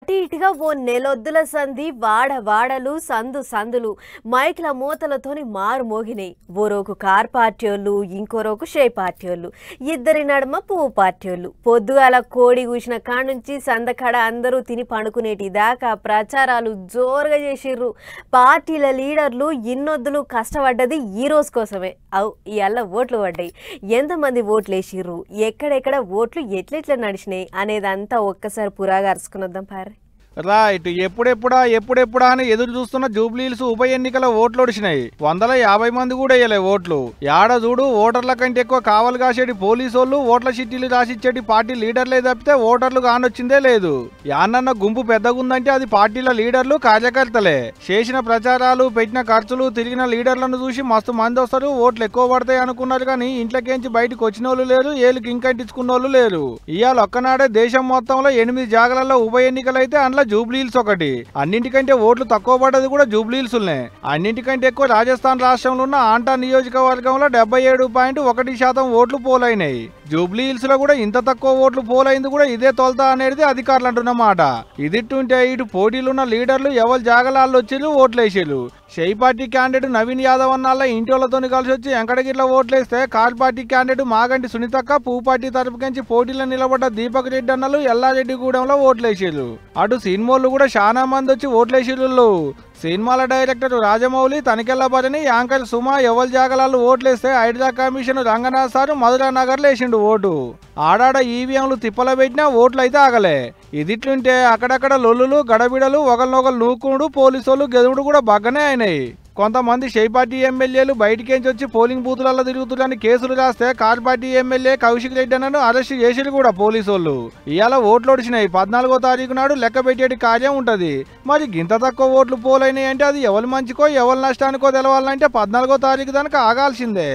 అటు ఇటుగా ఓ నెలొద్దుల సంధి వాడవాడలు సందు సందులు మైక్ల మూతలతోని మారు మోగినాయి. ఓరోకు కార్ పార్టీలు, ఇంకోరోకు షే పార్టీలు, ఇద్దరి నడుమ పువ్వు పార్టీలు. పొద్దుగాల కోడి కూసిన కానుంచి సందకాడ అందరూ తిని పండుకునేటి దాకా ప్రచారాలు జోరుగా చేసిర్రు. పార్టీల లీడర్లు ఇన్నొద్దులు కష్టపడ్డది ఈ రోజు కోసమే. ఇవాళ ఓట్లు పడ్డాయి. ఎంతమంది ఓట్లు వేసిర్రు, ఎక్కడెక్కడ ఓట్లు ఎట్లెట్లా నడిచినాయి అనేదంతా ఒక్కసారి పురాగా అరుచుకున్నద్దాం పారి. రైట్. ఎప్పుడెప్పుడా అని ఎదురు చూస్తున్న జూబ్లీహిల్స్ ఉప ఎన్నికల ఓట్లు ఒడిచినాయి. 150 మంది కూడా వేయలే ఓట్లు. యాడ చూడు ఓటర్ల కంటే ఎక్కువ కావలు కాసేటి పోలీసోళ్ళు, ఓట్ల చిట్టీలు రాసిచ్చేటి పార్టీ లీడర్లే తప్పితే ఓటర్లు కానొచ్చిందే లేదు. యాన్నన్న గుంపు పెద్దగుందంటే అది పార్టీల లీడర్లు, కార్యకర్తలే. చేసిన ప్రచారాలు, పెట్టిన ఖర్చులు, తిరిగిన లీడర్లను చూసి మస్తు మంది వస్తారు, ఓట్లు ఎక్కువ పడతాయి అనుకున్నారు. కానీ ఇంట్లోకేంచి బయటకు వచ్చిన వాళ్ళు లేరు, ఏళ్ళకి ఇంకంటించుకున్న వాళ్ళు లేరు. ఇవాళ ఒక్కనాడే దేశం మొత్తంలో 8 జాగాలలో ఉప ఎన్నికలు అయితే అందులో జూబ్లీహిల్స్ ఒకటి. అన్నింటికంటే ఓట్లు తక్కువ పడ్డది కూడా జూబ్లీహిల్స్నే. అన్నింటికంటే ఎక్కువ రాజస్థాన్ రాష్ట్రంలో ఉన్న ఆంటా నియోజకవర్గంలో 77.1% ఓట్లు పోలైనాయి. జూబ్లీహిల్స్ లో కూడా ఇంత తక్కువ ఓట్లు పోలైంది కూడా ఇదే తొలత అనేది అధికారులు అంటున్నమాట. ఇదిట్టుంటే ఇటు పోటీలున్న లీడర్లు ఎవరు జాగలాళ్ళు వచ్చిర్రు, ఓట్లేసిర్రు. షై పార్టీ క్యాండిడేట్ నవీన్ యాదవ్ అన్నాళ్ళ ఇంటి వాళ్ళతో కలిసి వచ్చి వెంకటగిరిలో ఓట్లేస్తే, కార్ పార్టీ క్యాండిడేట్ మాగంటి సునీతక్క, పువ్వు పార్టీ తరపుకించి పోటీలో నిలబడ్డ దీపక్ రెడ్డి అన్నలు ఎల్లారెడ్డిగూడెంలో ఓట్లేసిర్రు. అటు సినిమాలు కూడా చాలా మంది వచ్చి ఓట్లేసిర్రు. సినిమాల డైరెక్టర్ రాజమౌళి, తనికెళ్ల భరణి, యాంకర్ సుమ ఎవరి జాగలాలు ఓట్లేస్తే హైడ్రా కమిషన్ రంగనాథ్ సారు మధురా నగర్ లేచిండు ఓటు. ఆడాడ ఈవీఎంలు తిప్పల పెట్టినా ఓట్లు అయితే ఆగలే. ఇదిట్లుంటే అక్కడక్కడ లొల్లులు, గడబిడలు, ఒకరినొకరు నూకుడు, పోలీసులు గెదువుడు కూడా బాగానే అయినాయి. కొంతమంది షై పార్టీ ఎమ్మెల్యేలు బయటికేంచి వచ్చి పోలింగ్ బూతులలో తిరుగుతుందని కేసులు రాస్తే, car party MLA Kaushik Reddy అన్నను అరెస్ట్ చేసిరు కూడా పోలీసోళ్ళు. ఇవాళ ఓట్లు ఒడిచినాయి. 14వ తారీఖు నాడు లెక్క పెట్టేటి కార్యం ఉంటది. మరి గింత తక్కువ ఓట్లు పోలైనాయి అంటే అది ఎవరి మంచికో ఎవరి నష్టానికో తెలవాలంటే 14వ తారీఖు దానికి ఆగాల్సిందే.